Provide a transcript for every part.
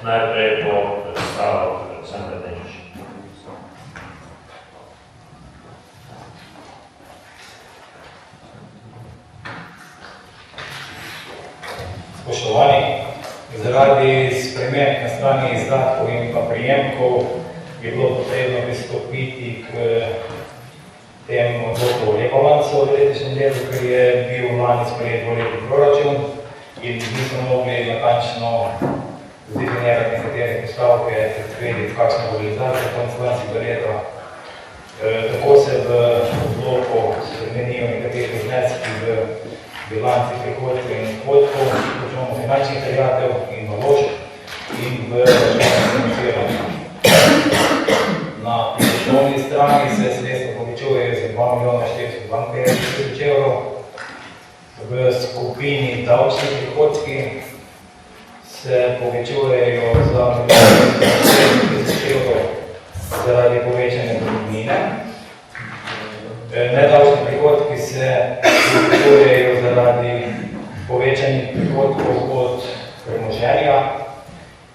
Najprej bo predstavil Aleksandar Nečič. Spoštovani, zaradi sprememb na strani izdatkov in pa prijemkov je bilo potrebno pristopiti k temu odloku o rebalansu v letošnjem letu, ker je bil lani sprejet dvoletni proračun in nismo mogli natančno zdefinirati nekatere postavke, predvideti kakšna bo realizacija konec leta. Tako se v odloku spremenijo nekateri zneski v bilanci prihodkov in odhodkov, počnemo finančnih terjatev in naložb in v financiranju. Na prihodkovni strani se sredstva povečujejo za 2.452.000 evrov. V skupini davčni prihodki se povečujejo za 1.400.000 evrov zaradi povečanja dohodnine. Nedavčni prihodki se povečujejo zaradi povečanih prihodkov od premoženja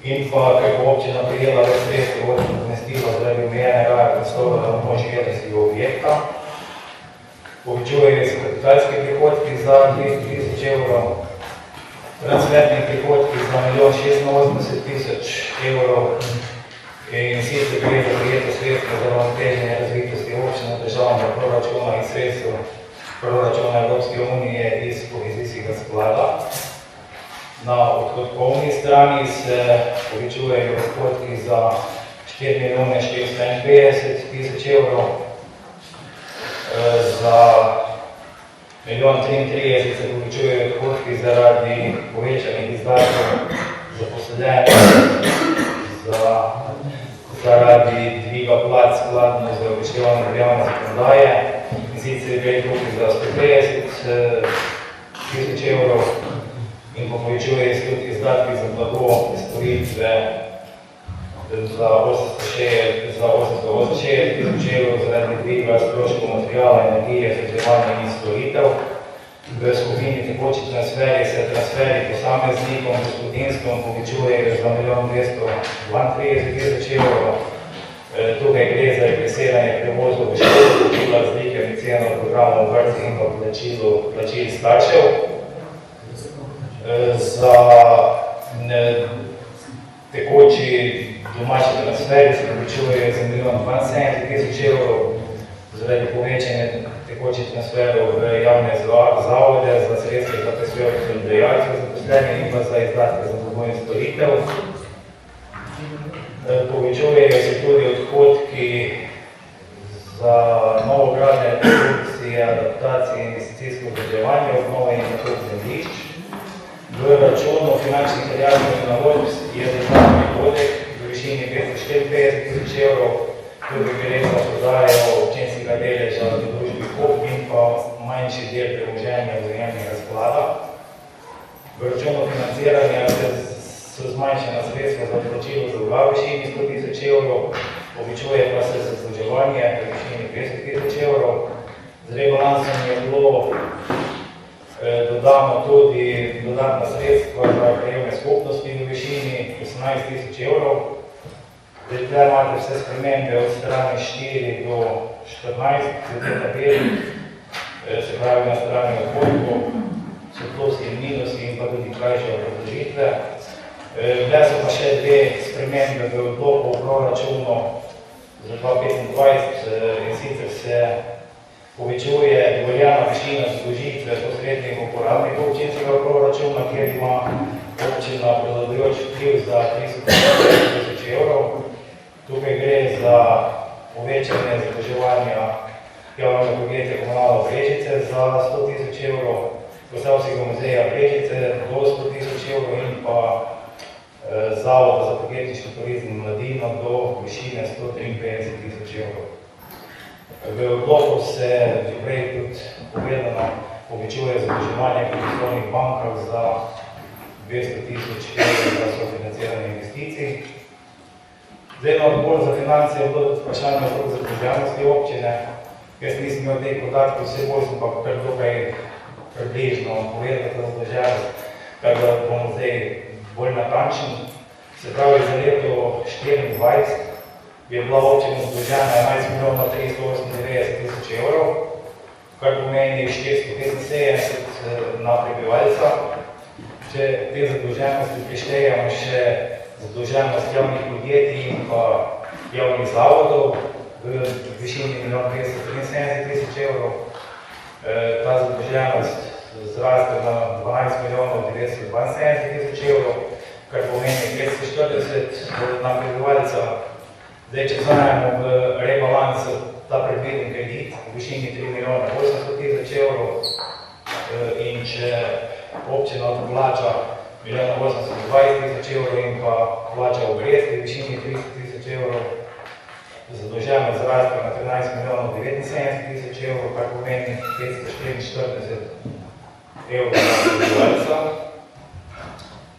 in pa preko občina prijela več sredstev od nadomestila zaradi omejenega prostora na območju jedrskega objekta. Povečujejo se kapitalski prihodki za 200.000 evrov, transferni prihodki za 1.086.000 evrov in sicer gre za prijeto sredstvo za uravnoteženje razvitosti občine državnega proračuna in sredstev proračuna Evropske unije iz kohezijskega sklada. Na odhodkovni strani se povečujejo odhodki za 4.451.000 evrov, za 1.033.000 se povečujejo odhodki zaradi povečanih izdatkov zaposlenih, zaradi dviga plač skladno z upoštevanjem veljavne zakonodaje, in sicer gre tukaj za 150.000 evrov in pa povečujejo se tudi izdatki za blago in storitve za 868.000 evrov zaradi dviga stroškov materiala, energije, vzdrževanja in storitev. V skupini tekoči transferji se transferji posameznikom in gospodinskom povečujejo za 1.232.000 evrov. Tukaj gre za regresiranje prevozov v šolo, plačila razlike med ceno programov vrtcev in pa plačil staršev. Za tekoči domači transferji se povečujejo za 1.072.000 evrov zaradi povečanja tekočih transferov v javne zavode za sredstva za prispevke delodajalcev zaposlenih in pa za izdatke za blago in storitev. Povečujejo se tudi odhodki za novogradnje, rekonstrukcije, adaptacije, investicijsko vzdrževanje, obnove in nakup zemljišč. V računu finančnih terjatev in naložb je državni prihodek v višini 554.000 evrov. Tukaj gre za prodajo občinskega deleža v družbi KOP in pa manjši del premoženja vzajemnega sklada. V računu financiranja so zmanjšana sredstva za plačilo za v višini 100.000 evrov, povečuje pa se zadolževanje v višini 500.000 evrov. Z rebalansom je bilo dodano tudi dodatna sredstva za krajevne skupnosti v višini 18.000 evrov. Zdaj, tukaj imate vse spremembe od strani 4 do 14, glede na se pravi na strani odhodkov, so plusi in minusi in pa tudi krajše obrazložitve. Bile so pa še dve spremembe v odloku o proračunu za 2025 in sicer se povečuje dovoljena višina zadolžitve posrednih uporabnikov občinskega proračuna, kjer ima občina prevladujoč vpliv za 300.000 evrov. Tukaj gre za povečanje zadolževanja javnega podjetja Komunalno Brežice za 100.000 evrov, Posavskega muzeja Brežice do 100.000 evrov in pa Zavoda za podjetniški turizem in mladino do višine 153.000 evrov. V odloku se že prej tudi povedano povečuje zadolževanje pri poslovnih bankah za 200.000 evrov za sofinanciranje investicij. Zdaj na odbor za finance je bilo tudi vprašanje okrog zadolženosti občine. Jaz nisem imel teh podatkov, vse bolj sem pa kar tukaj približno povedal, da zadolženost, kar da bom zdaj bolj natančen. Se pravi, za leto 2024 je bila občina zadolžena 11 milijonov 398 tisoč evrov, kar pomeni 475 na prebivalca. Če te zadolženosti prištejemo še zadolženost javnih podjetij in pa javnih zavodov v višini 1 273 tisoč evrov, ta zadolženost zraste na 12 milijonov 972 tisoč evrov, kar pomeni 540 na prebivalca. Zdaj, če vzamemo v rebalans ta predviden kredit v višini 3 milijona 800 tisoč evrov in če občina odplača 1 820 tisoč evrov in pa plača obresti v višini 300 tisoč evrov, zadolženost zraste na 13 milijonov 79 tisoč evrov, kar pomeni 544 evrov na prebivalca.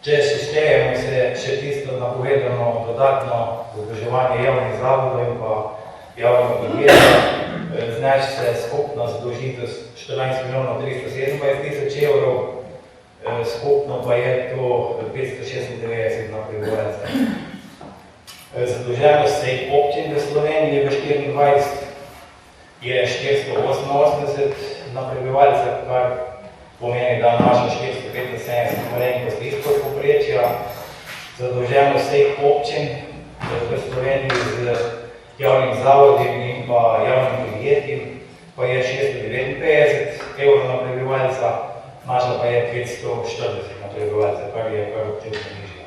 Če seštejemo se še tisto napovedano dodatno zadolževanje javnih zavodov in pa javnih podjetij, znaš se skupna zadolžitev 14 milijonov 327 tisoč evrov, skupno pa je to 596 na prebivalca. Zadolženost vseh občin v Sloveniji v 2024 je 488 na prebivalca, kar pomeni, da naša 475 malenkost izpod povprečja. Zadolženost vseh občin v Sloveniji z javnim zavodjem in pa javnim podjetjem pa je 659 evrov na prebivalca, naša pa je 540 na prebivalca, kar je kar občutno nižja.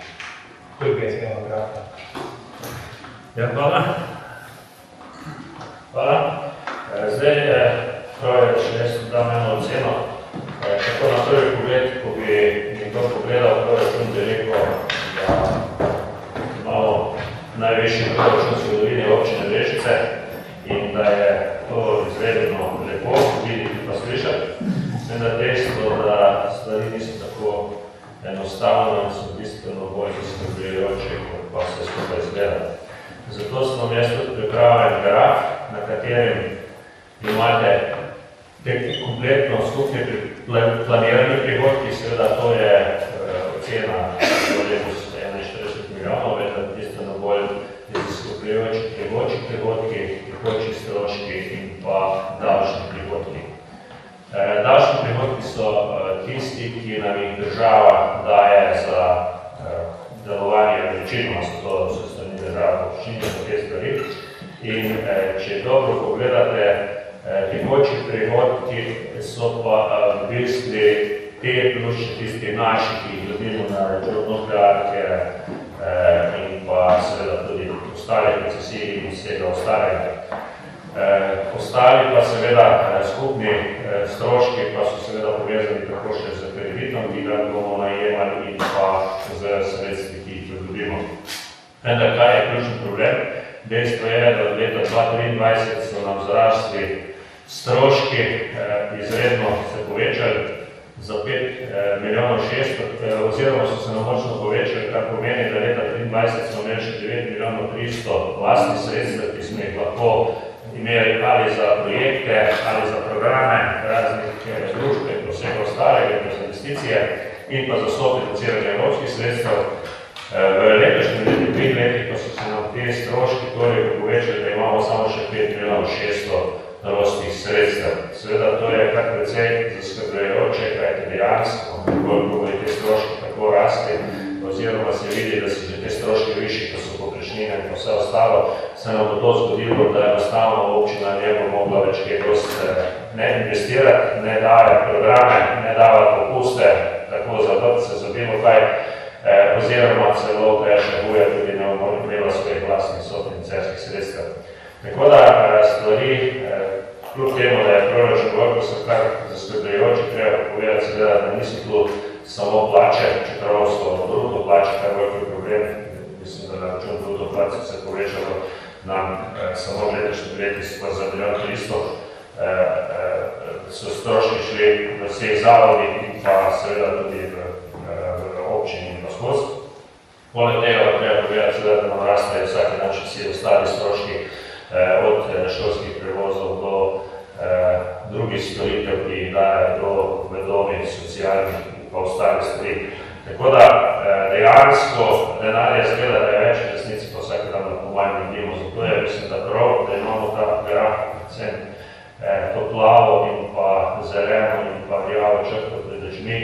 Koliko je smelo kratko? Ja, hvala. Hvala. Zdaj, če jaz dam eno oceno, tako na prvi pogled, ko bi nekdo pogledal proračun, bi rekel, da imamo najvišji proračun v zgodovini občine Brežice in da je to izvedeno lepo videti pa slišati. Vendar dejstvo, da stvari niso tako enostavno in so bistveno bolj zaskrbljujoče, kot pa se skupaj izgleda. Zato smo jaz tudi pripravili graf, na katerem imate kompletno skupne planirane prihodki, seveda to je ocena letos 41 milijonov, vendar bistveno bolj zaskrbljujoči prihodki, tekoči stroški in pa davčni prihodki. Davčni prihodki so tisti, ki nam jih država daje za delovanje, večinoma so to strani države občine, so te stvari. In če dobro pogledate, tekoči prihodki so pa v bistvu te plus še tisti naši, ki jih dobimo na račun nuklearke in pa seveda tudi ostale koncesije in vsega ostalega. Ostali pa seveda skupni stroški pa so seveda povezani tako še z kreditom, ki ga bomo najemali in pa z sredstvi, ki jih dobimo. Vendar kaj je ključni problem? Dejstvo je, da od leta 2023 so nam zrasli stroški izredno se povečali za 5 milijonov 600, oziroma so se nam močno povečali, kar pomeni, da leta 2023 smo imeli še 9 milijonov 300 vlastnih sredstev, ki smo jih lahko imeli ali za projekte, ali za programe raznih družb in vsega ostalega, za investicije in pa za sofinanciranje evropskih sredstev. V letošnjem letu, 2 letih, ko so se nam te stroški povečali, da imamo samo še 5 milijonov 600 rostnih sredstev. Seveda to je kar precej zaskrbljujoče, kajti dejansko, koliko bodo te stroški tako rasti, oziroma se vidi, da so že te stroški višji, ko so povprečnine in vse ostalo, se nam bo to zgodilo, da enostavno občina ne bo mogla več kaj dosti ne investirati, ne daje programe, ne daje popuste, tako za vrtce, za bilo kaj, oziroma celo še huje tudi ne bo imela svojih vlastnih sofinancerskih sredstev. Tako da stvari, kljub temu, da je proračun gor, ko so kar zaskrbljujoči, treba povedati seveda, da niso tu samo plače, čeprav so bruto plače, kar velik problem. Mislim, da na račun bruto plače se povečalo nam samo v letošnjem letu za 1 milijon 300, so stroški šli v vseh zavodih in pa seveda tudi v občini in pa skozi. Poleg tega treba povedati seveda, da nam rastejo vsake dan še vsi ostali stroški, od šolskih prevozov do drugih storitev, ki jih daje do v domi socialnih in pa ostalih stvari. Tako da dejansko denarja zgleda, da je več, v resnici pa vsak dan po mojem vidimo. Zato je mislim, da prav, da imamo ta graf, predvsem to plavo in pa zeleno in pa rjavo črto pred očmi,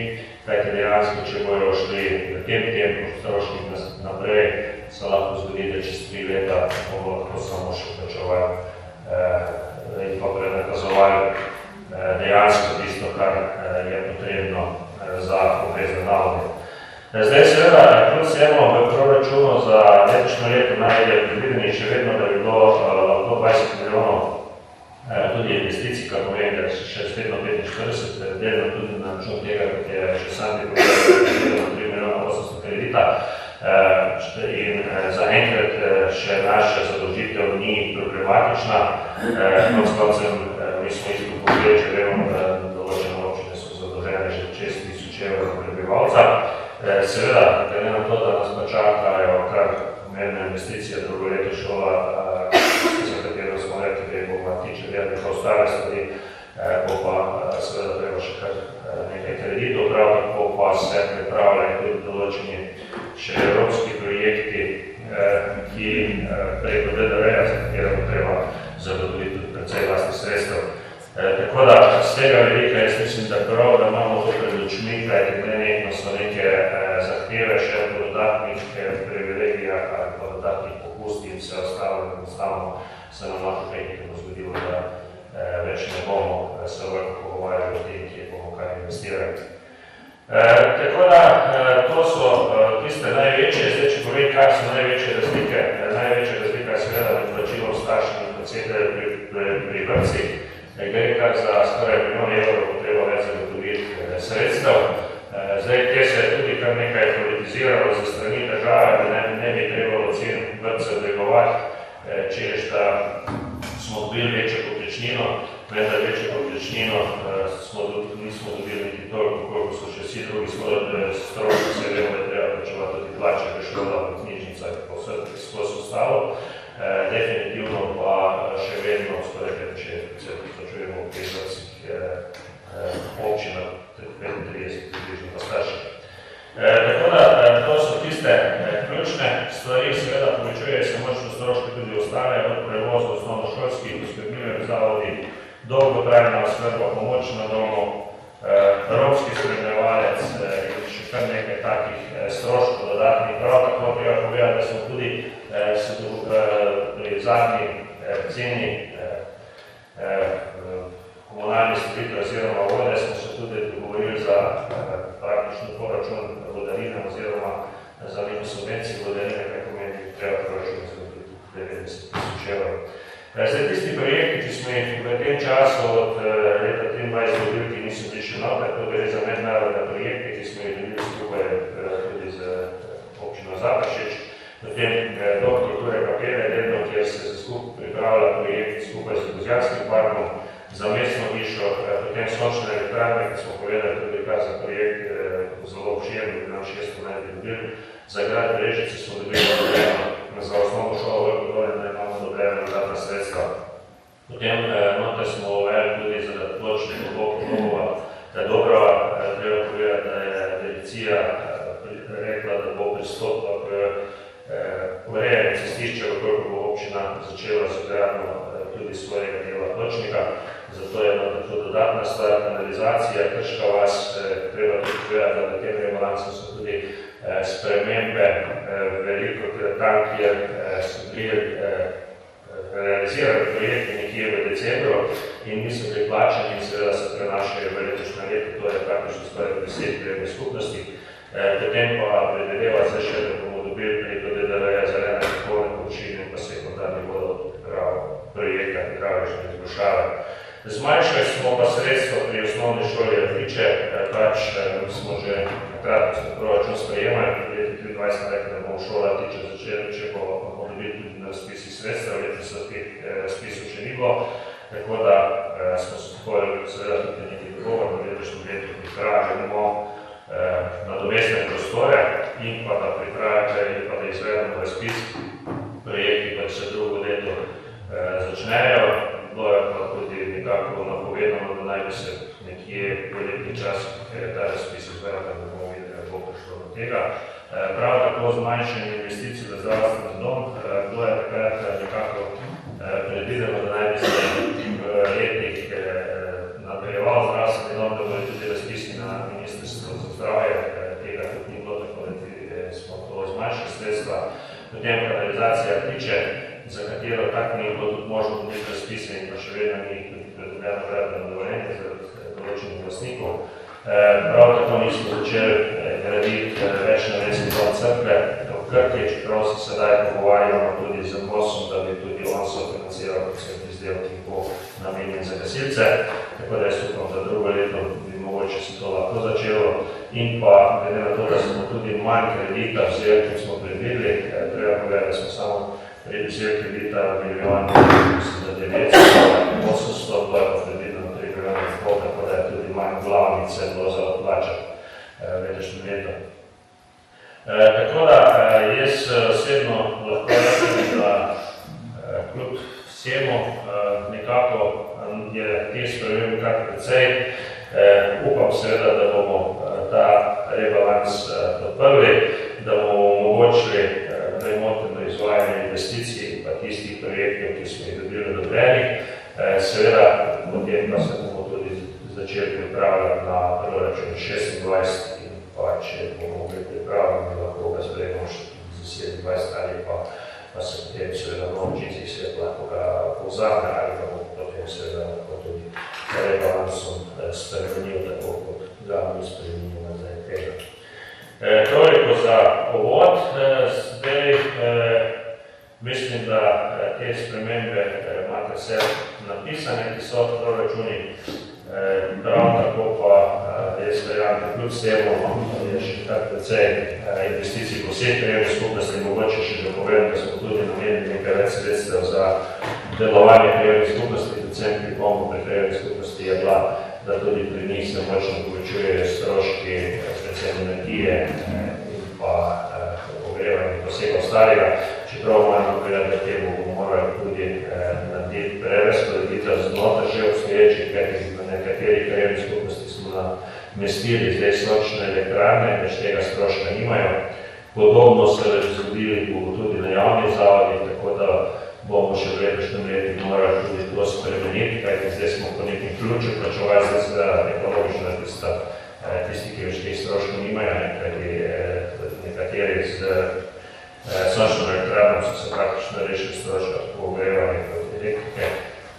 kajti dejansko, če bojo šli v tem tempu stroški naprej, se lahko zgodi, da čez 3 leta bomo lahko samo še plačevali in pa prenakazovali dejansko tisto, kar je potrebno za obvezne naloge. Zdaj seveda, kljub vsemu v proračunu za letošnje leto naj je predvideni še vedno, da bi bilo lahko 20 milijonov tudi investicij, kar pomeni, da še vedno 45, delno tudi na račun tega, kot je še Sandi povedal, 3 milijona 800 kredita. In zaenkrat še naša zadolžitev ni problematična. Konec koncem, mi smo isto povzeli, če vemo, da določene občine so zadolžene že 6 000 evrov prebivalca. Seveda, glede na to, da nas pa čakajo kar pomembne investicije, drugo leto šola, za katero smo rekli, da je bomo tiče verjetno pa ostale stvari, bo pa seveda treba še kar nekaj kreditov, prav tako pa se pripravljajo tudi določeni še evropski projekti, ki preko DDV-ja, za katero bo treba zagotoviti tudi precej vlastnih sredstev. Tako da z tega vidika jaz mislim, da prav, da imamo to pred očmi, kajti nenehno so neke zahteve še po dodatnih privilegijah ali po dodatnih popustih in vse ostalo, enostavno se nam lahko nekaj zgodilo, da več ne bomo se vrlo pogovarjali o tem, kje bomo kaj investirali. Tako da to so tiste največje, zdaj če povem, kaj so največje razlike. Največja razlika je seveda med plačilom staršem in pri vrtcih. Gre kar za skoraj 1 milijon evrov, bo treba več zagotoviti sredstev. Zdaj, te se je tudi kar nekaj politiziralo za strani države, da ne bi trebalo cen vrtcev dvigovati, češ da smo dobili večjo povprečnino, vendar večjo povprečnino nismo dobili niti toliko, koliko so še vsi drugi stroški, se vemo, da treba plačevati tudi plače v školah, v knjižnicah, pa vse skozi ostalo. Definitivno pa še vedno skoraj 65%, to čujemo v teh vrstih občina, 35 približno pa starši. Tako da to so tiste ključne stvari, seveda povečujejo se močno stroški tudi ostale, od prevozov osnovnošolskih, oskrbnine zavodi, dolgotrajna oskrba, pomoč na domu, romski spremljevalec in še kar nekaj takih stroškov dodatnih. Prav tako treba povedati, da smo tudi pri zadnji ceni komunalnih storitev oziroma vode smo se tudi dogovorili za praktično poračun vodarine oziroma za neko subvencijo vodarine, kaj pomeni, treba proračun zagotoviti 90 000 evrov. Zdaj, tisti projekti, ki smo jih v tem času od leta 2023 dobili, ki niso bili še noter, to gre za mednarodne projekte, ki smo jih dobili skupaj tudi z občino Zapršič, potem Dom kulture Kapele, delno, kjer se skupaj pripravlja projekt skupaj z Kozjanskim parkom, za mestno hišo, potem sončne elektrarne, ki smo povedali tudi kar za projekt zelo obširno, ki nam 600 naj bi dobili. Za grad Brežice smo dobili dobljeno, za osnovno šolo Vrko Dolje, da imamo dobljeno dodatna sredstva. Potem noter smo uvedli tudi za pločni oblok domova Dobrava. Treba povedati, da je direkcija rekla, da bo pristopila k urejanju cestišča, koliko bo občina začela z gradnjo tudi svojega dela pločnika. Zato je to dodatna stvar, kanalizacija, Krška vas, treba tudi povedati, da na tem rebalansu so tudi spremembe veliko tam, kjer so bili realizirani projekti nekje v decembru in niso bili plačani in seveda se prenašajo v letošnje leto, to je praktično skoraj 10 krajevnih skupnosti. Potem pa predvideva se še, da bomo dobili preko DDV-ja zelene popolne površine pa sekundarni vodoprav projekta hidravlične izboljšave. Zmanjšali smo pa sredstva pri osnovni šoli Radiče, pač smo že nakrat, ko smo proračun sprejemali, v letu 2023 rekli, da bomo šola Radiče začeli, če bomo dobili tudi na razpisi sredstva, leto se teh razpisov še ni bilo, tako da smo se tako seveda tudi nekaj dogovor na letošnjem letu pripravimo nadomestne prostore in pa da izvedemo razpis, projekti pa se drugo leto začnejo. Bilo je pa tudi nekako napovedano, da naj bi se nekje v letni čas ta razpis izvedel, da bomo videli, da bo prišlo do tega. Prav tako zmanjšanje investicij v zdravstveni dom, bilo je takrat nekako predvideno, da naj bi se v letih nadaljeval zdravstveni dom, da bodo tudi razpisi na Ministrstvu za zdravje, tega tudi ni bilo, tako da smo to zmanjšali sredstva. Potem kanalizacija Tiče, za katero tak ni bilo tudi možno tudi razpise in pa še vedno ni predvideno gradbeno dovoljenje za določenih vlastnikov. Prav tako nismo začeli graditi večnamenski dom Cerkve v Krki, čeprav se sedaj pogovarjamo tudi z MOS-om, da bi tudi on sofinanciral predvsem izdelek, ki bo namenjen za gasilce. Tako da jaz upam, da drugo leto bi mogoče se to lahko začelo. In pa, glede na to, da smo tudi manj kredita vzeli, kot smo predvideli, treba povedati, da smo samo vzeli kredita milijon za 900, 800, to je pa predvideno 3 milijone in pol, tako da je tudi manj glavnice bilo za odplačati letošnje leto. Tako da jaz osebno lahko rečem, da kljub vsemu nekako je teh sprememb kar precej. Upam seveda, da bomo ta rebalans podprli, da bomo omogočili nemoteno izvajanje investicij in pa tistih projektov, ki smo jih dobili odobrenih. Seveda, potem pa se bomo tudi začeli pripravljati na proračun 26 in pa če bomo bili pripravljeni, lahko ga sprejemo še za 27 ali pa se potem seveda v občinskih svet lahko ga povzame ali pa bomo potem seveda lahko tudi rebalansom spremenil tako, kot ga mi spremenil nazaj tega. Toliko za povod. Zdaj mislim, da te spremembe imate vse napisane, ki so v proračunih. Prav tako pa jaz verjamem, da kljub vsemu je še kar precej investicij po vseh krajevnih skupnosti. Mogoče še že povem, da smo tudi namenili nekaj več sredstev za delovanje krajevnih skupnosti, predvsem pri pomoč pri krajevnih skupnosti je bila, da tudi pri njih se močno povečujejo stroški, predvsem energije in pa ogrevanja in vsega ostalega. Čeprav moramo povedati, da temu bomo morali tudi narediti prerazporeditev znotraj že obstoječih, kajti v nekaterih krajevnih skupnosti smo namestili zdaj sončne elektrarne, več tega stroška nimajo. Podobno se zgodili bo tudi na javnih zavodih, tako da bomo še v letošnjem letu morali tudi to spremeniti, kajti zdaj smo po nekim ključu plačevali za seveda ekologično, tisti, ki več teh stroškov nimajo, kajti nekateri z sončno elektrarno so se praktično rešili stroška tako ogrevanja kot elektrike,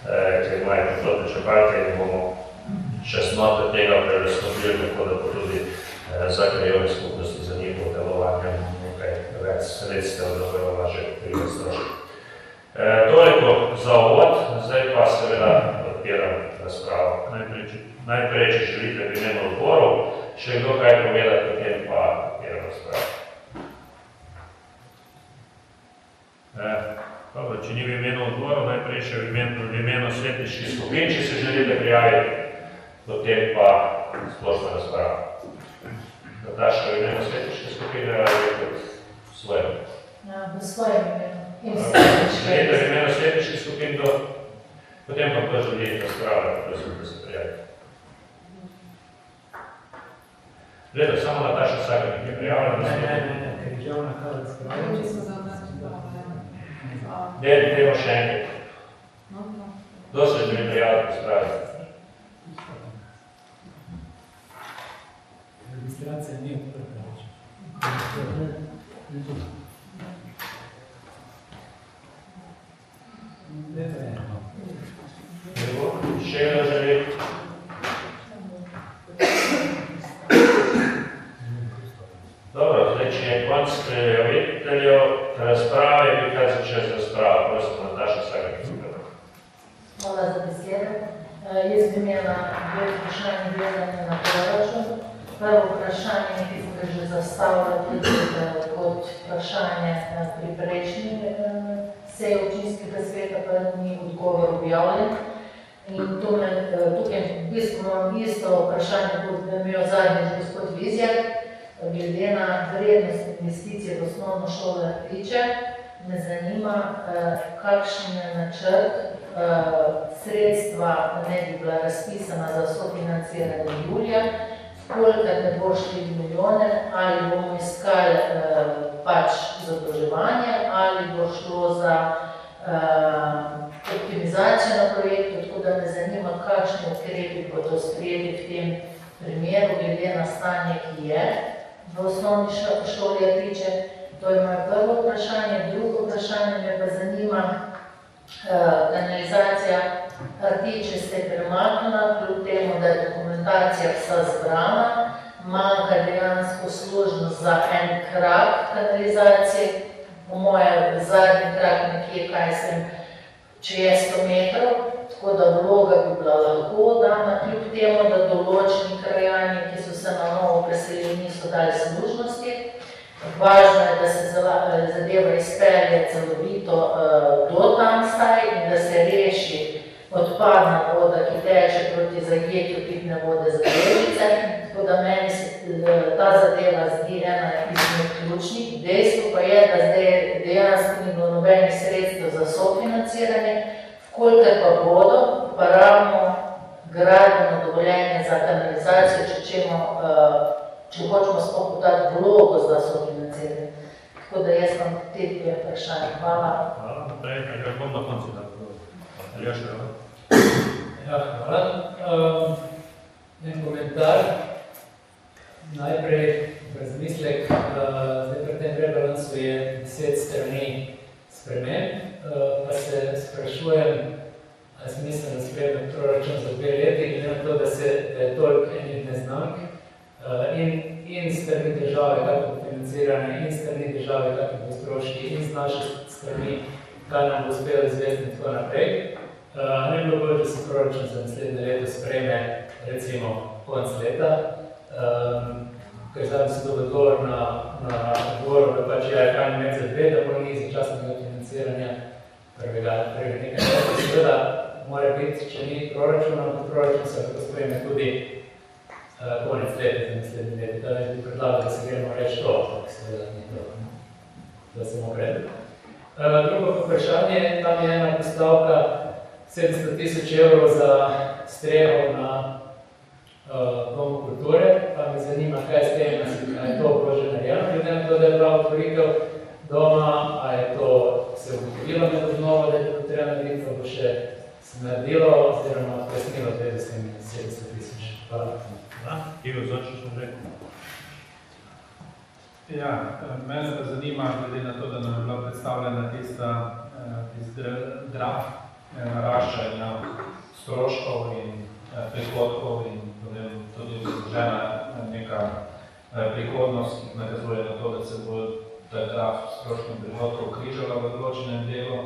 ker imajo toplotne črpalke in bomo še znotraj tega prerazporedili, tako da bo tudi za krajevne skupnosti za njihovo delovanje nekaj več sredstev, da bojo lažje pokrivati stroške. Toliko za uvod, zdaj pa seveda odpiram razpravo. Najprej, če želite v imenu odborov, še kdo kaj povedati, potem pa odpiram razpravo. Dobro, če ni v imenu odborov, najprej še v imenu svetniških skupin, če se želite prijaviti, potem pa splošna razprava. Nataša, v imenu svetniške skupine ali kot svojem? V svojem imenu. Želite v imenu svetniških skupin, potem pa kdo želi razpravljati, prosim, da se prijavite. Gledaj, samo Nataša Sakarnik je prijavljena. Ne, ker je že ona kar razpravljala. Dajmo še enkrat. Kdo se želi prijaviti razpravljati? Registracija ni odprta več. Še kdo želi? Dobro, zdaj, če je konc prijaviteljev razprave, bi kaj začel z razpravo. Prosim, Nataša Sakarnik. Hvala za besedo. Jaz bi imela dve vprašanje vezane na proračun. Prvo vprašanje, ki sem ga že zastavila tudi kot vprašanje pri prejšnji seji občinskega sveta, pa ni odgovor objavljen. In tukaj v bistvu imam isto vprašanje, kot bi imel zadnjič gospod Vizjak. Glede na vrednost investicije v osnovno šolo Tiče, me zanima, kakšen je načrt sredstva ne bi bila razpisana za sofinanciranje julija, koliko ne bo šli milijone, ali bomo iz pač zadolževanje ali bo šlo za optimizacijo na projektu, tako da me zanima, kakšni ukrepi bodo sprejeli v tem primeru, glede na stanje, ki je v osnovni šoli Jakliče. To je moje prvo vprašanje. Drugo vprašanje me pa zanima, kanalizacija Rtiče se je premaknila, kljub temu, da je dokumentacija vsa zbrana, manjka dejansko služnost za en krak kanalizacije, po mojem zadnji krak nekje, kaj sem, če je 100 metrov, tako da vloga bi bila lahko dana, kljub temu, da določeni krajani, ki so se na novo preselili, niso dali služnosti. Važno je, da se zadeva izpelje celovito do tam staj in da se reši odpadna voda, ki teče proti zajetju pitne vode za Brežice, tako da meni se ta zadeva zdi ena izmed ključnih. Dejstvo pa je, da zdaj dejansko ni bilo nobenih sredstev za sofinanciranje, kolikor pa bodo, pa ravno gradbeno dovoljenje za kanalizacijo, če hočemo sploh dati vlogo za sofinanciranje. Tako da jaz vam te dve vprašanje. Hvala. Hvala. Prej, bom na koncu tako. Aljoša, Hvala. En komentar. Najprej razmislek, zdaj pri tem rebalansu je 10 strani sprememb, pa se sprašujem, ali smiselno spremljati proračun za 2 leti, glede na to, da je toliko enih neznank, in strani države, kako bo financirane, in strani države, kako bo stroški, in z naše strani, kaj nam bo uspelo izvesti in tako naprej. Ne bi bilo bolj, da se proračun za naslednje leto sprejme, recimo, konc leta, ker zdaj bi se dobil odgovor na odgovoru, da pač je kaj med za 2, da bo ni začasnega financiranja prvega nekaj leta. Seveda mora biti, če ni proračuna, proračun se lahko sprejme tudi konec leta za naslednje leto. Da ne bi predlagal, da se gremo reči to, ampak seveda ni to, da samo predlog. Drugo vprašanje, tam je ena postavka 700 000 evrov za streho na Domu kulture, pa me zanima, kaj s tem, a je to obloženo narejeno, glede na to, da je bila otvoritev doma, a je to se ugotovilo med obnovo, da je to potrebno narediti, pa bo še se naredilo, oziroma pojasnilo tudi s temi 700 000. Hvala. Igor Zorčič, bom rekel. Ja, mene pa zanima, glede na to, da nam je bila predstavljena tista graf naraščanja stroškov in prihodkov in tudi vložena neka prihodnost, ki nakazuje na to, da se bo ta graf stroškov in prihodkov križala v določenem delu.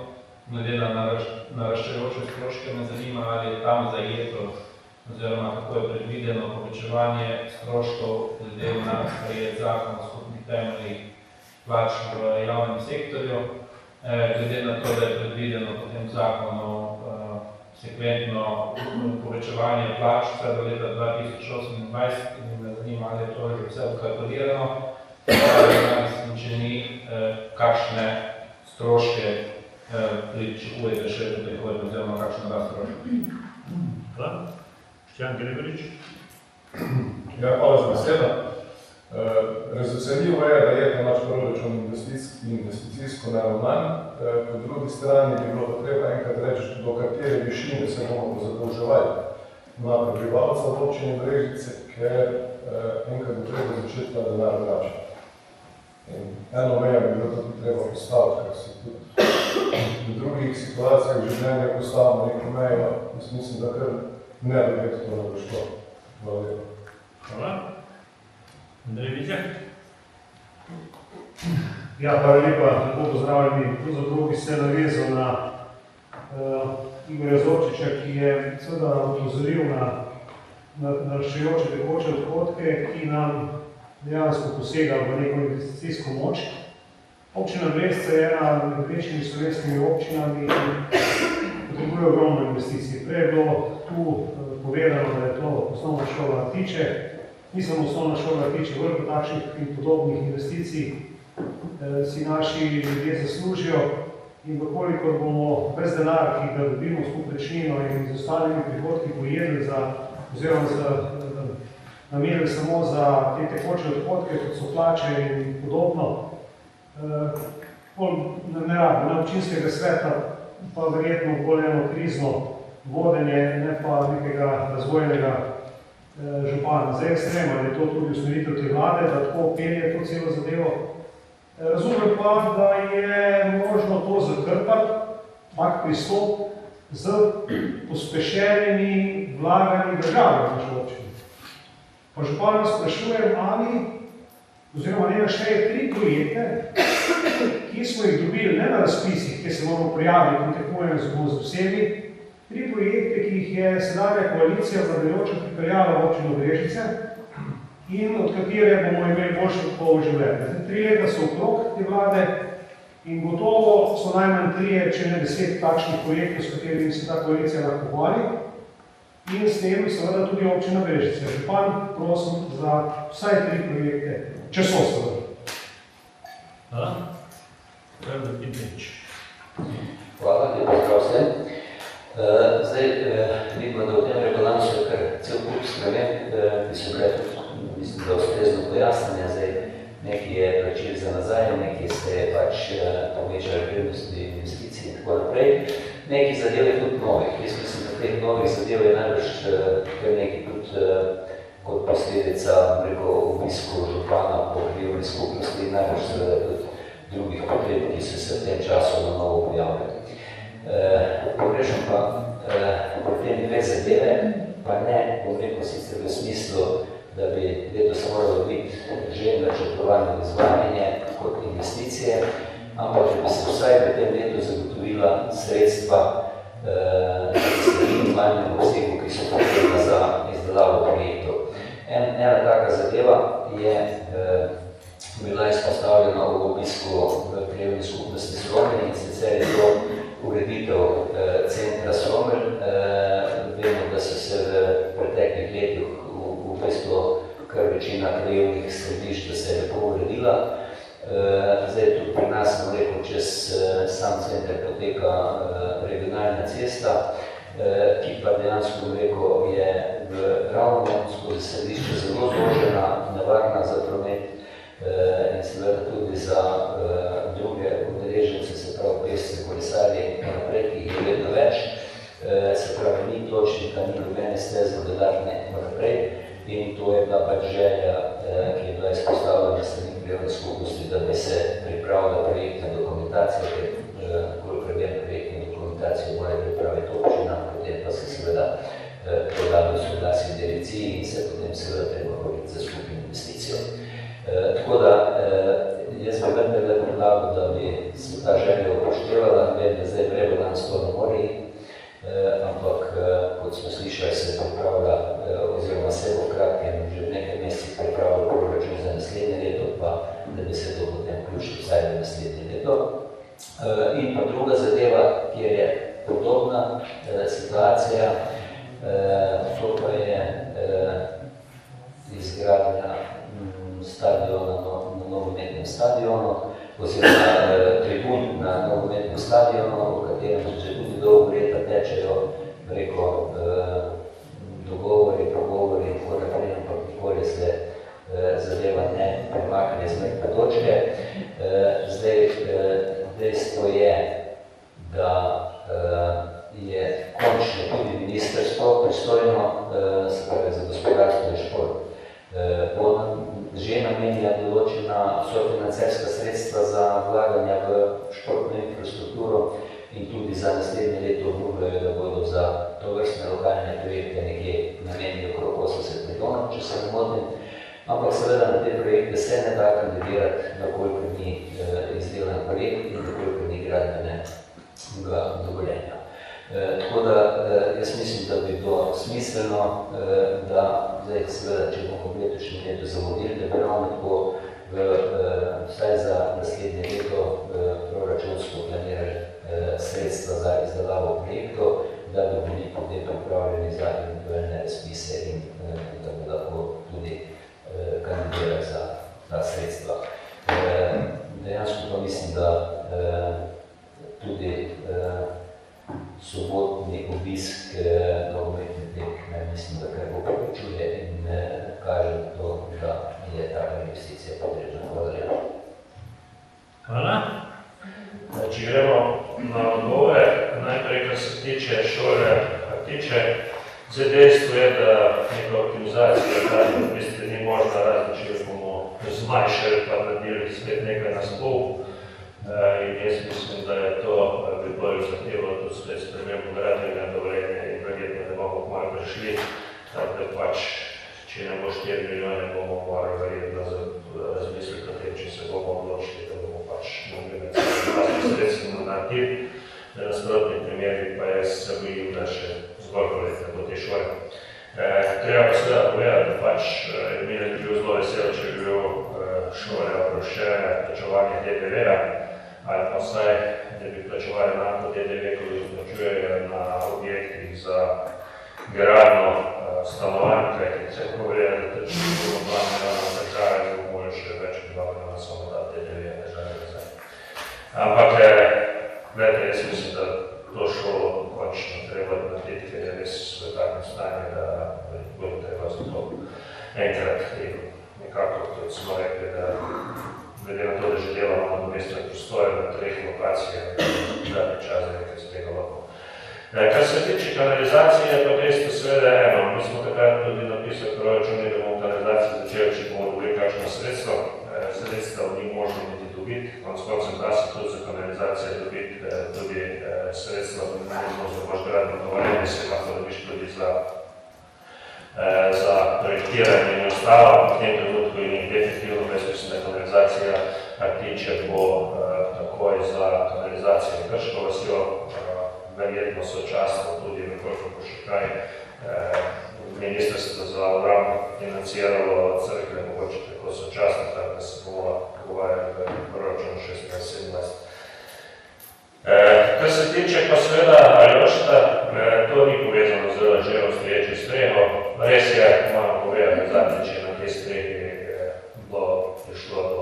Glede na naraščajoče stroške me zanima, ali je tam zajeto oziroma kako je predvideno povečevanje stroškov glede na sprejet zakon o skupnih temeljih plač v javnem sektorju, glede na to, da je predvideno po tem zakonu sekventno povečevanje plač vse do leta 2028 in me zanima, ali je to že vse odkalkulirano, in če ni, kakšne stroške pričakujete še v prihodnje, oziroma kakšna rast stroška. Hvala. Štjan Gregorič. Ja, hvala za besedo. Razveseljivo je, da je to naš proračun investicijsko naravnan. Po drugi strani bi bilo treba enkrat reči, do katere višine se bomo zadolževali na prebivalca v občini Brežice, ker enkrat bo treba začeti ta denar vračati. Eno mejo bi bilo tudi treba postaviti, ker se tudi v drugih situacijah življenja postavimo neko mejo, mislim, da kar ne bi več to navršlo. Hvala lepa. Hvala. Andrej Vizjak. Ja, hvala lepa, lepo pozdravljeni. Pravzaprav bi se navezal na Igorja Zorčiča, ki je seveda opozoril na naraščajoče tekoče odhodke, ki nam dejansko posega v neko investicijsko moč. Občina Brežice je ena med večjimi slovenskimi občinami, ki potrebuje ogromno investicij. Prej je bilo tu povedano, da je to osnovna šola Rtiče. Nisem osnovna šola Rtiče, veliko takšnih in podobnih investicij si naši ljudje zaslužijo in vkolikor bomo brez denar, ki ga dobimo s povprečnino in z ostalimi prihodki pojedli oziroma namenili samo za te tekoče odhodke, kot so plače in podobno. Ne rabo, ne občinskega sveta, pa verjetno bolj eno krizno vodenje, ne pa nekega razvojnega župana. Zdaj ekstremno je to tudi usmeritev te vlade, da tako pelje to celo zadevo. Razumem pa, da je možno to zakrpati, tak pristop, z pospešenimi vlaganji države v naše občine. Pa župana sprašujem, ali, oziroma ne našteje 3 projekte, ki smo jih dobili ne na razpisih, ki se moramo prijaviti in tekmujemo z vsemi, 3 projekte, ki jih je sedanja koalicija vladajoča pripeljala v občino Brežice in od katere bomo imeli boljše kakovo življenje. 3 leta so okrog te vlade in gotovo so najmanj 3, če ne 10 takšnih projektov, s katerimi se ta koalicija lahko hvali. In s tem seveda tudi občina Brežice. Župan, prosim za vsaj 3 projekte, če so seveda. Hvala. Predlog Pinteč. Hvala, lepo zdrav vsem. Zdaj, vidimo, da v tem rebalansu je kar cel kup sprememb, ki so bile tudi, mislim, da ustrezno pojasnjene. Zdaj, nekaj je plačil za nazaj, nekaj ste pač povečali vrednosti investicij in tako naprej. Nekaj zadev je tudi novih. Jaz mislim, da teh novih zadev je najbrž kar nekaj tudi kot posledica obisku župana po krajevni skupnosti in najbrž seveda tudi drugih potreb, ki so se v tem času na novo pojavljali. Pogrešam pa pri tem 2 zadeve, pa ne, bom rekel, sicer v smislu, da bi letos moralo biti že načrtovano izvajanje kot investicije, ampak da bi se vsaj v tem letu zagotovila sredstva v minimalnem obsegu, ki so potrebna za izdelavo projektov. Ena taka zadeva je bila izpostavljena v obisku v krajevni skupnosti Sromelj, in sicer je to ureditev centra Sromelj. Vemo, da so se v preteklih letih v bistvu kar večina krajevnih središč, da se je lepo uredila. Zdaj tudi pri nas, bom rekel, čez sam center poteka regionalna cesta, ki pa dejansko, bom rekel, je ravno skozi središče zelo zožena, nevarna za promet in seveda tudi za druge udeležence, se pravi pešce, kolesarje in tako naprej, ki jih je vedno več. Se pravi, ni pločnika, ni nobene steze dodatne in tako naprej. In to je bila pač želja, ki je bila izpostavljena s strani krajevne skupnosti, da bi se pripravila projektna dokumentacija, kolikor vem, projektna dokumentacija mora pripraviti občina, potem pa se seveda podalo soglasje direkciji in se potem seveda treba govoriti za skupno investicijo. Tako da, jaz bi vendarle predlagal, da bi se ta želja upoštevala, vem, da zdaj rebalans to ne more iti, ampak kot smo slišali, se pripravlja, oziroma se bo kratkem že v nekaj mesecih pripravljal proračun za naslednje leto, pa da bi se to potem vključilo vsaj v naslednje leto. In pa druga zadeva, kjer je podobna situacija, to pa je izgradnja stadiona na nogometnem stadionu, oziroma tribun na nogometnem stadionu, v katerem že tudi dolgo leta tečejo preko dogovori, progovori in tako naprej, ampak nikoli se zadeva ne premakne z mrtve točke. Zdaj, dejstvo je, da je končno tudi ministrstvo pristojno, se pravi za gospodarstvo in šport, že namenja določena sofinancerska sredstva za vlaganja v športno infrastrukturo in tudi za naslednje leto obljubljajo, da bodo za tovrstne lokalne projekte nekje namenili okrog 80 milijonov, če se ne motim. Ampak seveda na te projekte se ne da kandidirati, dokolikor ni izdelan projekt in dokolikor ni gradbenega dovoljenja. Tako da jaz mislim, da bi bilo smiselno, da zdaj seveda, če bomo v letošnjem letu zamudili, da bi ravno tako vsaj za naslednje leto proračunsko planirali sredstva za izdelavo projektov, da bi bili potem pripravljeni za eventualne razpise in da bi lahko tudi kandidirali za ta sredstva. Dejansko pa mislim, da tudi sobotni obisk nogometni tek, mislim, da kar bo povečuje in kaže to, da je taka investicija potrebna. Hvala lepa. Hvala. Če gremo na odgovore, najprej, kar se tiče šole Artiče, zdaj dejstvo je, da neka optimizacija v bistvu ni možna, razen če bomo zmanjšali pa naredili spet nekaj na spol. In jaz mislim, da je to bi bolj zahtevalo tudi spet spremembo gradbenega dovoljenja in verjetno ne bomo kmalu prišli, tako da pač, če ne bo 4 milijone, bomo morali verjetno razmisliti o tem, če se bomo odločili, da bomo pač mogli med sredstveno narediti. V nasprotnih primerih pa jaz se bojim, da še zgolj ne bo te šole. Treba pa seveda povedati, da pač mi ne bi bil zelo vesel, če bi bil šole oproščene plačevanje DDV-ja, ali pa vsaj, da bi plačevali enako DDV, ko bi plačujejo na objektih za gradnjo stanovanj, kajti vse povedo, da če bi bilo 2 milijona države, bi bomo še več kot 2 milijona samo da DDV-ja države nazaj. Ampak, gledajte, jaz mislim, da to šolo končno treba narediti, ker je res v takem stanju, da bo treba za to enkrat nekako, kot smo rekli, da glede na to, da že delamo na mestnem prostoru na 3 lokacijah, da je čas za nekaj z tega lahko. Kar se tiče kanalizacije, pa dejstvo seveda eno. Mi smo takrat tudi napisali proračuni, da bomo kanalizacijo začeli, če bomo dobili kakšno sredstvo. Sredstva ni možno niti dobiti, konec koncem da se tudi za kanalizacijo dobiti tudi sredstva, da ne možno imaš gradno dovoljenje, se lahko dobiš tudi za projektiranje in ostalo. V tem trenutku in definitivno mislim, da kanalizacija Artiče bo takoj za kanalizacijo Krško vasjo, verjetno sočasno tudi nekoliko bo še kaj Ministrstvo za obrambo financiralo crkve, mogoče tako sočasno, tako da se bomo pogovarjali v proračunu 16-17. Kar se tiče pa seveda Aljošta, to ni povezano z že obstoječo streho. Res je, moram povedati, zadnjič je na tej strehi prišlo do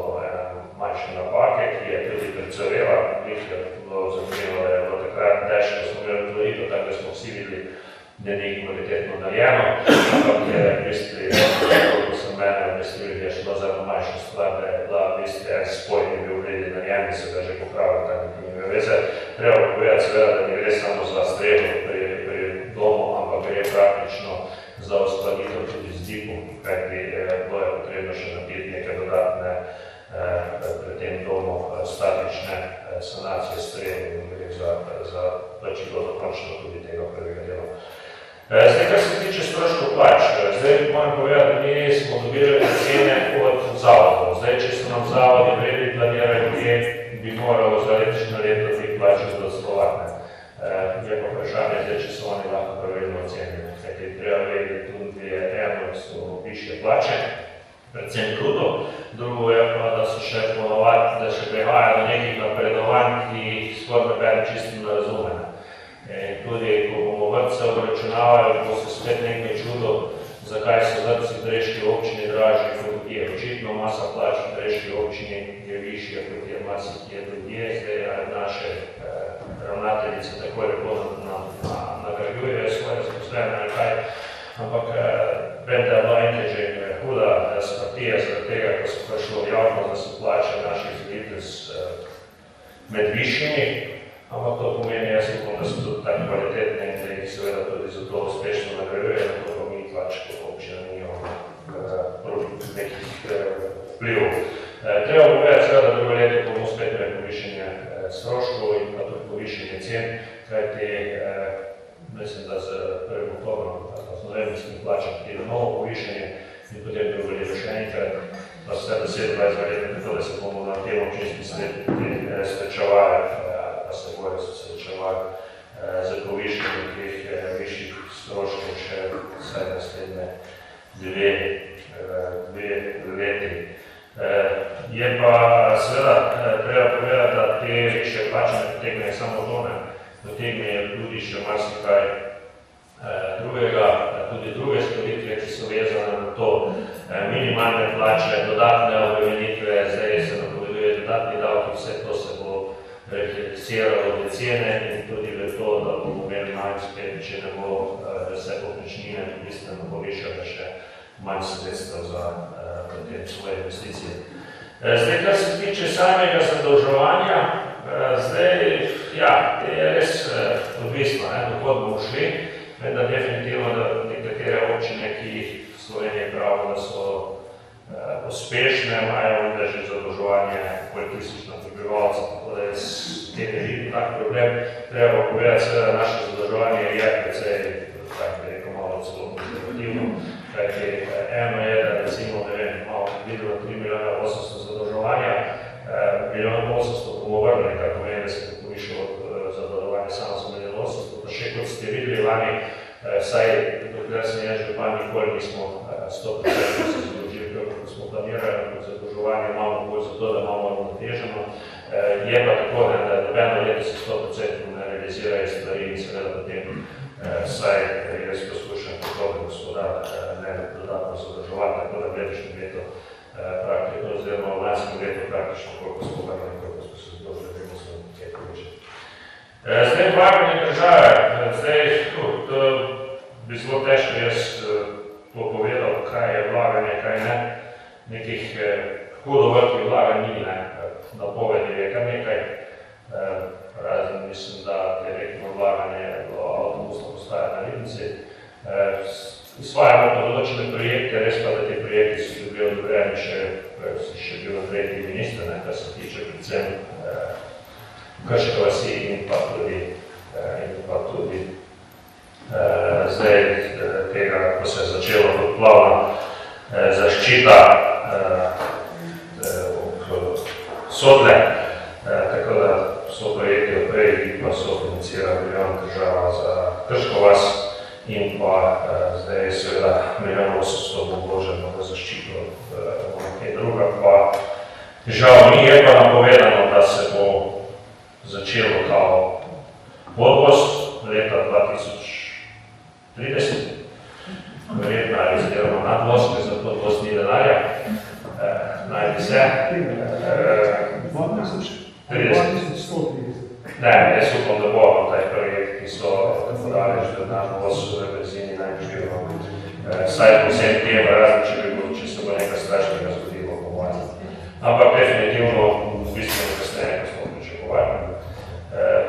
manjše napake, ki je tudi predstavila. Njih je bilo zanimivo, da je bilo takrat težko, smo bili otvorili, tako da smo vsi videli, da ni kvalitetno naljeno, ampak je v bistvu, koliko sem mene obvestili, da je šlo za manjšo stvar, da je bila v bistvu en spoj, ki je bil vredi naljen, da se ga že popravil, tako da nima veze. Treba povedati seveda, da ne gre samo za streho pri domu, ampak gre praktično za uskladitev tudi z DIP-om, kajti bilo je potrebno še narediti nekaj dodatne pri tem domu statične sanacije strehe in gre za plačilo dokončno tudi tega prvega dela. Zdaj, kar se tiče stroškov plač, zdaj moram povedati, da mi smo dobili cene od zavodov. Zdaj, če so nam zavodi vredi planirali, bi moralo za letošnje leto biti plače zadostovat. Je pa vprašanje zdaj, če so oni lahko pravilno ocenjeni. Kajti treba vedeti, tudi je eno, so višje plače, predvsem bruto, drugo je pa, da so še ponovati, da še prihaja do nekih napredovanj, ki jih skoraj noben čisto ne razume. Tudi, ko bomo vrtce obračunavali, bo se spet nekaj čudo, zakaj so vrtci v Breški občini dražji kot drugje. Očitno masa plač v Breški občini je višja kot je masa, ki je drugje. Zdaj naše ravnateljice tako lepo nagrajujejo svoje zaposlene ali kaj, ampak vem, da je bila enkrat že huda simpatija zaradi tega, ko so prišlo v javnost, da so plače naših vzgojiteljic med višjimi, ampak to pomeni, jaz upam, da so tudi tako kvalitetne in da jih seveda tudi zato uspešno nagrajujejo, zato pa mi pač kot občina nimamo nekih vplivov. Treba povedati seveda, da drugo leto bomo spet imeli povišenje stroškov in pa tudi povišenje cen, kajti mislim, da z 1. oktobrom, z novembrskim plačem pride novo povišenje in potem drugo leto še enkrat, pa vse do 27 verjetno tako, da se bomo na tem občinskim svetu srečevali, pa se bojo srečevali za povišenje teh višjih stroškov še vsaj naslednje 2 leti. Je pa seveda treba povedati, da te višje plače ne potegnejo samo tone, potegnejo tudi še marsikaj drugega, tudi druge storitve, ki so vezane na to. Minimalne plače, dodatne obremenitve, zdaj se napoveduje dodatni davki, vse to se bo refleksiralo v cene in tudi v to, da bomo imeli manj spet, če ne bo vse povprečnine bistveno povišale še manj sredstev za potem svoje investicije. Zdaj, kar se tiče samega zadolževanja, zdaj, ja, je res odvisno, dokod bomo šli, vendar definitivno, da nekatere občine, ki jih v Sloveniji pravijo, da so uspešne, imajo da že zadolževanje okoli 1000 prebivalcev, tako da jaz tega vidim tak problem. Treba povedati, seveda naše zadolževanje je precej, tako bi rekel, malo celo konzervativno, kajti eno je, da recimo, ne vem, malo vidimo 3,8 zadolževanja, 1,8 bomo vrli, kar pomeni, da se bo povišalo zadolževanje samo za 1,8, pa še kot ste videli lani, saj dokler sem jaz župan, nikoli nismo 100% se zadolžili, kako smo planirali, kot zadolževanje imamo bolj zato, da imamo uravnoteženo. Je pa tako, da nobeno leto se 100% ne realizirajo stvari in seveda potem saj jaz poskušam kako gospodar ne dodatno zadolževati, tako da v letošnjem letu praktično, oziroma v lanskem letu praktično, koliko smo vrli, koliko smo se zadolžili, kako smo kaj povečali. Zdaj vlaganje države, zdaj to bi zelo težko jaz povedal, kaj je vlaganje, kaj ne. Nekih hudo velikih vlaganj ni, napovedi je kar nekaj. Razen mislim, da direktno vlaganje do avtobusne postaje na Ribnici. Izvajamo pa določene projekte, res pa, da te projekti so bili odobreni še bil na tretji minister, kar se tiče predvsem Krške vasi in pa tudi zdaj tega, ko se je začelo poplavna zaščita Sodle, tako da so projekti odprej, ki pa so financirali milijon država za Krško vas in pa zdaj seveda 1,8 bo vloženo v zaščito nekaj druga, pa žal ni, je pa napovedano, da se bo začelo kao podvoz leta 2030, verjetno ali izdelano nadvoz, ker za podvoz ni denarja, naj bi se. 2130. Ne, jaz upam, da bomo taj projekt, ki so podali že nadvoz v Brezini, naj bi bilo saj po vsem tem, razen če se bo nekaj strašnega zgodilo po mojem. Ampak definitivno bistveno kasneje, ko smo pričakovali.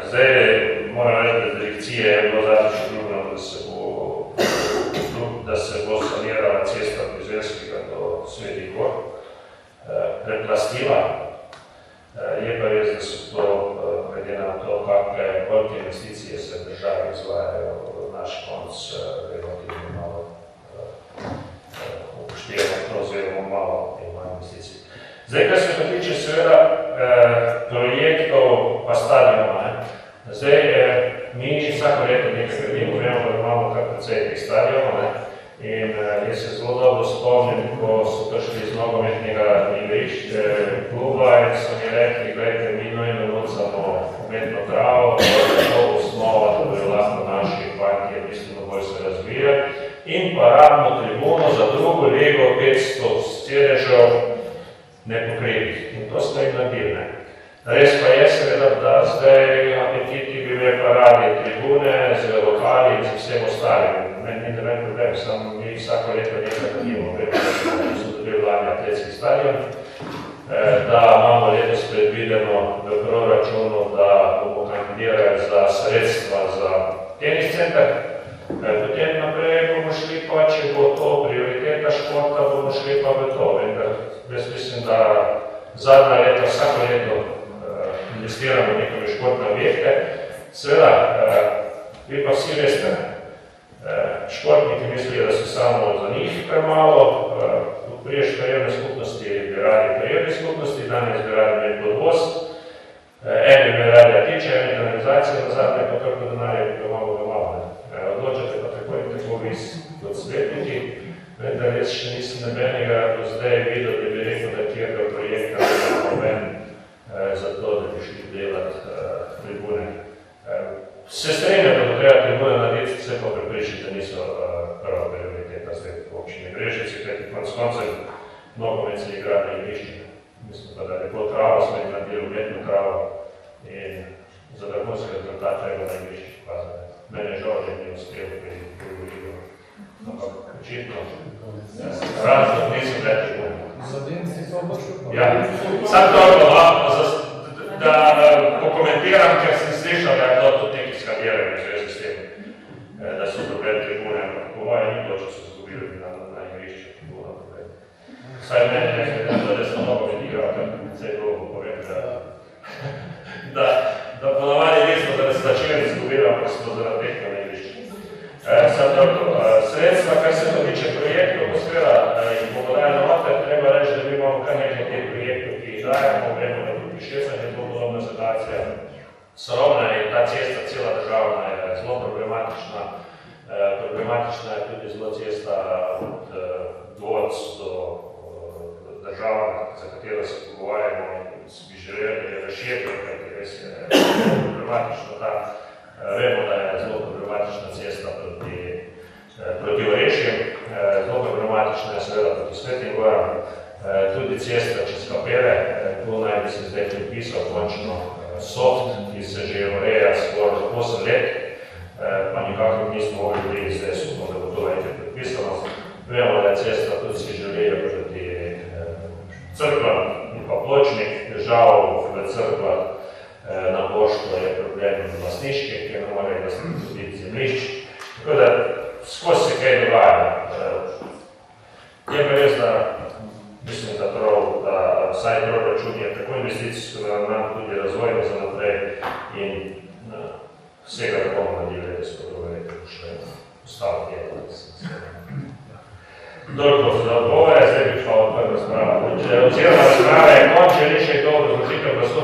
Zdaj moram reči, da direkcije je bilo zadnjič obljubljeno, da se bo sanirala cesta od Izvelskega do Svetih Gor, preplastila. Je pa res, da so to, glede na to, kakve velike investicije se v državi izvajajo, naš konc relativno malo upoštevamo, oziroma malo investicij. Zdaj, kar se pa tiče seveda projektov pa stadionov, zdaj mi vsako leto nekaj gradimo, vemo, da imamo kar precej teh stadionov in jaz se zelo dobro spomnim, ko so prišli iz nogometnega kluba in so mi rekli, gledajte, mi nujno nucamo umetno travo, to je to osnova, da bojo lahko naši partije bistveno bolj se razvijali in pa rabimo tribuno za drugo ligo 500 sedežev nepokritih. In to smo jim naredili. Res pa je seveda, da zdaj apetiti bi me pa radi tribune z lokali in z vsem ostalim. Meni ni noben problem, samo mi vsako leto nekaj naredimo. Vemo, so dobili lani atletski stadion, da imamo letos predvideno v proračunu, da bomo kandidirali za sredstva za tenis center. Potem naprej bomo šli pa, če bo to prioriteta športa, bomo šli pa v to. Jaz mislim, da zadnja leta, vsako leto investiramo v nekaj športne objekte. Seveda, vi pa vsi veste, športniki mislijo, da so samo za njih premalo, priješ krajevne skupnosti, bi radi krajevne skupnosti, danes bi radi imeli podvoz, eni bi radi atiče, eni kanalizacije, nazadnje pa toliko denarja bi malo. Odločate pa tako in tako vi kot svetniki, vendar jaz še nisem nobenega do zdaj videl, da bi rekel, da tega projekta ne bomo za to, da bi šli delati tribune. Se strenjam, da bo treba tribune narediti, se pa prepričati, da niso prva prioriteta zdaj v občini Brežice, kajti konec koncev nogomet se igra na igrišču. Mislim pa, da lepo travo smo jim naredili, umetno travo in za vrhunski rezultat treba na igrišču pokazati. Mene žal, da ni uspelo pri Gorijo, ampak očitno. Razlog nisem več govoril. Ja, sam toliko, da pokomentiram, ker sem slišal, da je to tudi neki skandirajo v zvezi s tem, da so dobili tribune, ampak po mojem ni to, če so izgubili na igrišču. Vsaj meni ne glede, da sem mnogo vidigal, ker se je dolgo povem, da ponavadi nismo, da ne so začeli izgubili, ampak smo zaradi tega na igrišču. Sad dobro, sredstva, kar se to tiče projektov, bo seveda jih bomo dali noter, treba reči, da mi imamo kar nekaj teh projektov, ki jih dajemo, vemo, da tudi 16 je zelo podobna situacija. Sorovna je ta cesta, cela državna je zelo problematična. Problematična je tudi zelo cesta od Dvorc do državna, za katero se pogovarjamo in bi želeli, da je razširitev, kajti res je problematično ta. Vemo, da je zelo problematična cesta proti Orešjem, zelo problematična je seveda proti Svetim Goram, tudi cesta čez Kapele, tu naj bi se zdaj pripisal končno soft, ki se že ureja skoraj 8 let, pa nikakor nismo mogli zdaj skupno, da bo to nekaj pripisano. Vemo, da je cesta tudi si želijo proti Crkvam in pa Pločnik, žal v Crkvah na Boško je problem vlastniške, ki ne morejo tudi zemljišč. Tako da skozi se kaj dogaja. Je pa res, da mislim, da vsaj proračun je tako investicijsko, da nam tudi razvojno za naprej in vsega da bomo naredili, da se podrobe še ostalo delo. Toliko za odgovore, zdaj bi šla odprta razprava. Ocena razprave je konče, ni še kdo razložitev glasu.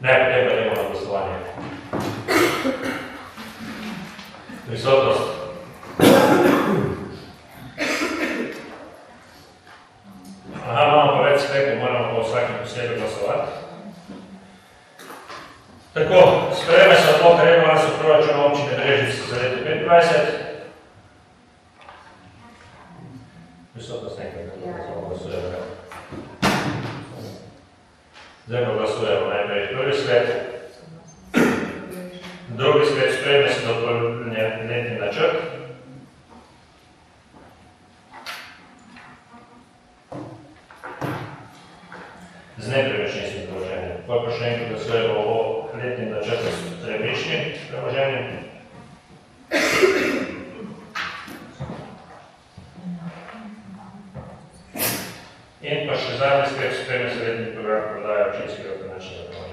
Ne, potem pa idemo na glasovanje. Prisotnost. Aha, imamo pa več sklepov, moramo pa vsakim posebej glasovati. Tako, sprejme se odlok rebalansa proračuna občine Brežice za leto 2025. Prisotnost nekaj, da glasujemo. Zdaj pa glasujemo najprej prvi sklep. Drugi sklep sprejme se dopolnjen letni načrt. Z nepremičninskim premoženjem. Potem pa še enkrat glasujemo o letnim načrtu s premičnim premoženjem. In pa še zadnji sklep sprejme se letni program prodaje občinskega finančnega premoženja.